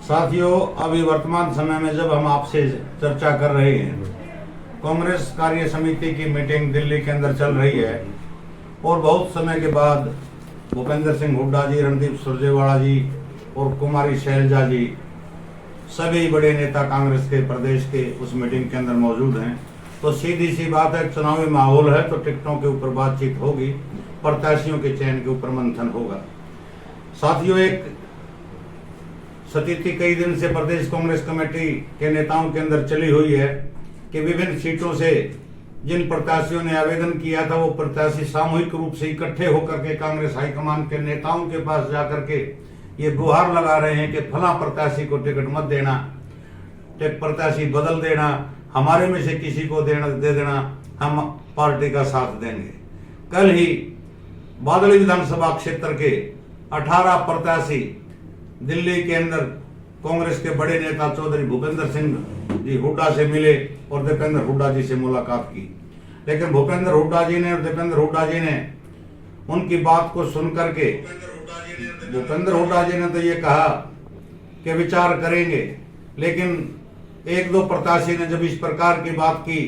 साथियों, अभी वर्तमान समय में जब हम आपसे चर्चा कर रहे हैं, कांग्रेस कार्य समिति की मीटिंग दिल्ली के अंदर चल रही है और बहुत समय के बाद भूपेंद्र सिंह हुड्डा जी, रणदीप सुरजेवाला जी और कुमारी शैलजा जी, सभी बड़े नेता कांग्रेस के प्रदेश के उस मीटिंग के अंदर मौजूद हैं। तो सीधी सी बात है, चुनावी माहौल है तो टिकटों के ऊपर बातचीत होगी, प्रत्याशियों के चयन के ऊपर मंथन होगा। साथियों, एक स्थिति कई दिन से प्रदेश कांग्रेस कमेटी के नेताओं के अंदर चली हुई है कि विभिन्न सीटों से जिन प्रत्याशियों ने आवेदन किया था वो प्रत्याशी सामूहिक रूप से इकट्ठे होकर के कांग्रेस हाईकमान के नेताओं के पास जाकर के ये गुहार लगा रहे हैं कि फला प्रत्याशी को टिकट मत देना, प्रत्याशी बदल देना, हमारे में से किसी को दे देना, हम पार्टी का साथ देंगे। कल ही बादली विधानसभा क्षेत्र के 18 प्रत्याशी दिल्ली के अंदर कांग्रेस के बड़े नेता चौधरी भूपेंद्र सिंह जी हुड्डा से मिले और दीपेंद्र हुड्डा जी से मुलाकात की। लेकिन भूपेंद्र हुड्डा जी ने और दीपेंद्र हुड्डा जी ने उनकी बात को सुन करके भूपेंद्र हुड्डा जी ने तो ये कहा कि विचार करेंगे, लेकिन एक दो प्रत्याशी ने जब इस प्रकार की बात की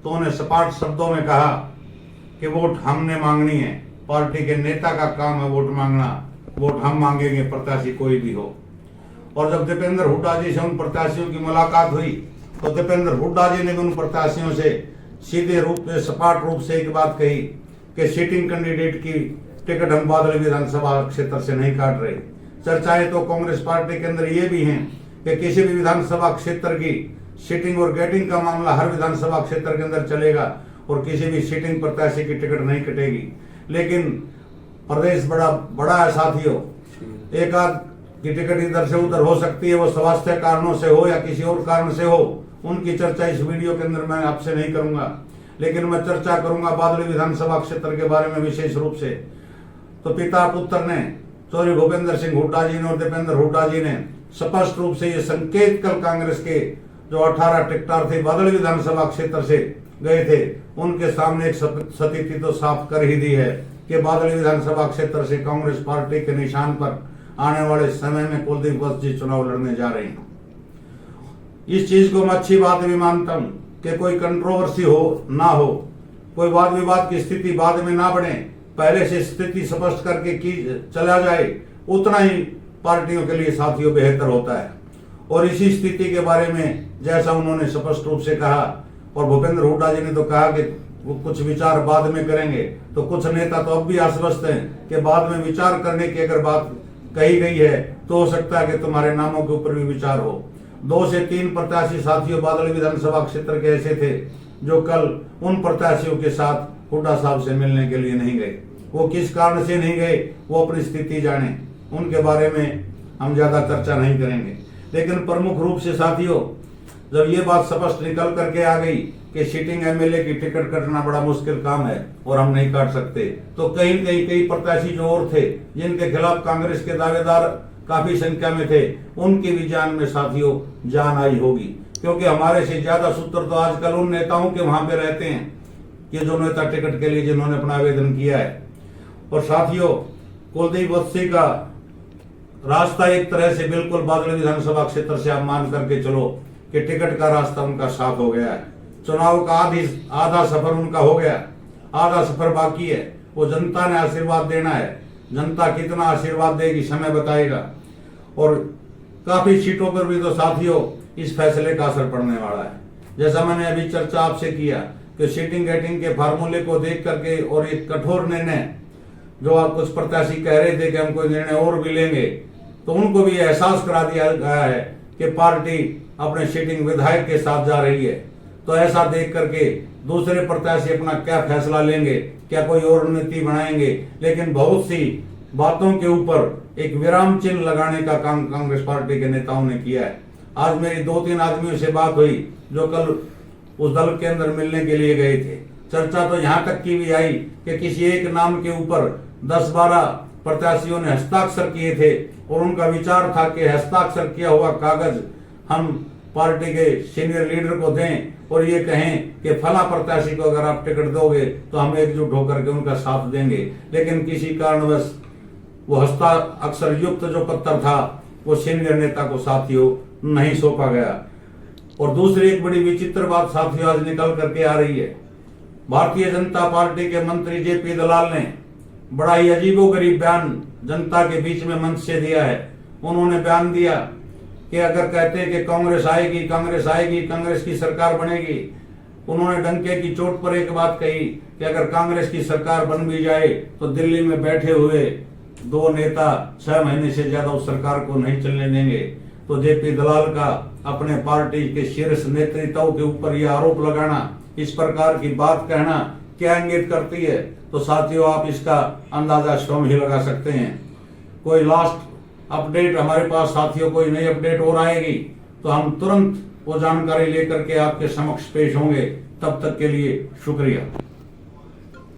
तो उन्हें सपाट शब्दों में कहा कि वोट हमने मांगनी है, पार्टी के नेता का काम है वोट मांगना, वोट हम मांगेंगे, प्रत्याशी कोई भी हो। और जब दीपेंद्र हुड्डा जी से उन प्रत्याशियों की मुलाकात हुई तो दीपेंद्र हुड्डा जी ने उन प्रत्याशियों से सीधे रूप में सपाट रूप से एक बात कही कि सिटिंग कैंडिडेट की टिकट हम बादल विधानसभा क्षेत्र से नहीं काट रहे। चर्चाएं तो कांग्रेस पार्टी के अंदर ये भी हैं कि किसी भी विधानसभा क्षेत्र की सिटिंग और गेटिंग का मामला हर विधानसभा क्षेत्र के अंदर चलेगा और किसी भी सिटिंग प्रत्याशी की टिकट नहीं कटेगी। लेकिन प्रदेश बड़ा है साथियों, एक आध की टिकट इधर से उधर हो सकती है, वो स्वास्थ्य कारणों से हो या किसी और कारण से हो, उनकी चर्चा इस वीडियो के अंदर मैं आपसे नहीं करूंगा। लेकिन मैं चर्चा करूंगा बादली विधानसभा क्षेत्र के बारे में विशेष रूप से। तो पिता पुत्र ने चौधरी भूपेंद्र सिंह हुड्डा जी ने और दीपेंद्र हुड्डा जी ने स्पष्ट रूप से ये संकेत कल कांग्रेस के जो 18 टिकटर थे बादल विधानसभा क्षेत्र से गए थे उनके सामने एक स्थिति तो साफ कर ही दी है कि बादल विधानसभा क्षेत्र से कांग्रेस पार्टी के निशान पर आने वाले समय में कुलदीप वत्स जी चुनाव लड़ने जा रहे हैं। इस चीज को मैं अच्छी बात भी मानता हूं कि कोई कंट्रोवर्सी हो ना हो, कोई वाद विवाद की स्थिति बाद में ना बने, पहले से स्थिति स्पष्ट करके की चला जाए, उतना ही पार्टियों के लिए साथियों बेहतर होता है। और इसी स्थिति के बारे में जैसा उन्होंने स्पष्ट रूप से कहा और भूपेंद्र हुड्डा जी ने तो कहा कि वो कुछ विचार बाद में करेंगे, तो कुछ नेता तो अब भी आश्वस्त हैं कि बाद में विचार करने की अगर बात कही गई है तो हो सकता है कि तुम्हारे नामों के ऊपर भी विचार हो। 2 से 3 प्रत्याशी साथियों बादल विधानसभा क्षेत्र के ऐसे थे जो कल उन प्रत्याशियों के साथ हुड्डा साहब से मिलने के लिए नहीं गए। वो किस कारण से नहीं गए वो अपनी स्थिति जाने, उनके बारे में हम ज्यादा चर्चा नहीं करेंगे। लेकिन प्रमुख रूप से साथियों जब ये बात स्पष्ट निकल करके आ गई कि सिटिंग एमएलए की टिकट कटना बड़ा मुश्किल काम है और हम नहीं काट सकते, तो कई प्रत्याशी जो और थे जिनके खिलाफ कांग्रेस के दावेदार काफी संख्या में थे, उनकी भी जान में साथियों जान आई होगी। क्योंकि हमारे से ज्यादा सूत्र तो आजकल उन नेताओं के वहां पे रहते हैं कि जो नेता टिकट के लिए जिन्होंने अपना आवेदन किया है। और साथियों, कुलदीप वत्स का रास्ता एक तरह से बिल्कुल बादल विधानसभा क्षेत्र से आप मान करके चलो कि टिकट का रास्ता उनका साफ हो गया है। चुनाव का आधा सफर उनका हो गया, आधा सफर बाकी है। वो जनता ने आशीर्वाद देना है, जनता कितना आशीर्वाद देगी समय बताएगा। और काफी सीटों पर भी तो साथियों इस फैसले का असर पड़ने वाला है। जैसा मैंने अभी चर्चा आपसे किया कि सीटिंग गेटिंग के फार्मूले को देख करके और एक कठोर निर्णय जो आप कुछ प्रत्याशी कह रहे थे कि हम कोई निर्णय और भी लेंगे, तो उनको भी एहसास करा दिया गया है कि पार्टी अपने सीटिंग विधायक के साथ जा रही है। तो ऐसा देख करके दूसरे प्रत्याशी अपना क्या फैसला लेंगे, क्या कोई और रणनीति बनाएंगे, लेकिन बहुत सी बातों के ऊपर एक विराम चिन्ह लगाने का काम कांग्रेस पार्टी के नेताओं ने किया है। आज मेरी 2-3 आदमियों से बात हुई जो कल उस दल के अंदर मिलने के लिए गए थे। चर्चा तो यहाँ तक की भी आई कि किसी एक नाम के ऊपर 10-12 प्रत्याशियों ने हस्ताक्षर किए थे और उनका विचार था कि हस्ताक्षर किया हुआ कागज हम पार्टी के सीनियर लीडर को दें और ये कहें कि फला प्रत्याशी को अगर आप टिकट दोगे तो हम एकजुट होकर के उनका साथ देंगे। लेकिन किसी कारणवश वो हस्ताक्षर युक्त जो पत्र था वो सीनियर नेता को साथियों नहीं सौंपा गया। और दूसरी एक बड़ी विचित्र बात साथियों आज निकल करके आ रही है, भारतीय जनता पार्टी के मंत्री जेपी दलाल ने बड़ा ही अजीबोगरीब बयान जनता के बीच में मंच से दिया है। उन्होंने बयान दिया कि अगर कहते हैं कि कांग्रेस आएगी, कांग्रेस आएगी, कांग्रेस की सरकार बनेगी, उन्होंने डंके की चोट पर एक बात कही कि अगर कांग्रेस की सरकार बन भी जाए तो दिल्ली में बैठे हुए दो नेता 6 महीने से ज्यादा उस सरकार को नहीं चलने देंगे। तो जेपी दलाल का अपने पार्टी के शीर्ष नेतृत्व के ऊपर यह आरोप लगाना, इस प्रकार की बात कहना क्या इंगित करती है? तो साथियों आप इसका अंदाजा स्वयं ही लगा सकते हैं। कोई लास्ट अपडेट हमारे पास साथियों कोई नई अपडेट और आएगी तो हम तुरंत वो जानकारी लेकर के आपके समक्ष पेश होंगे। तब तक के लिए शुक्रिया।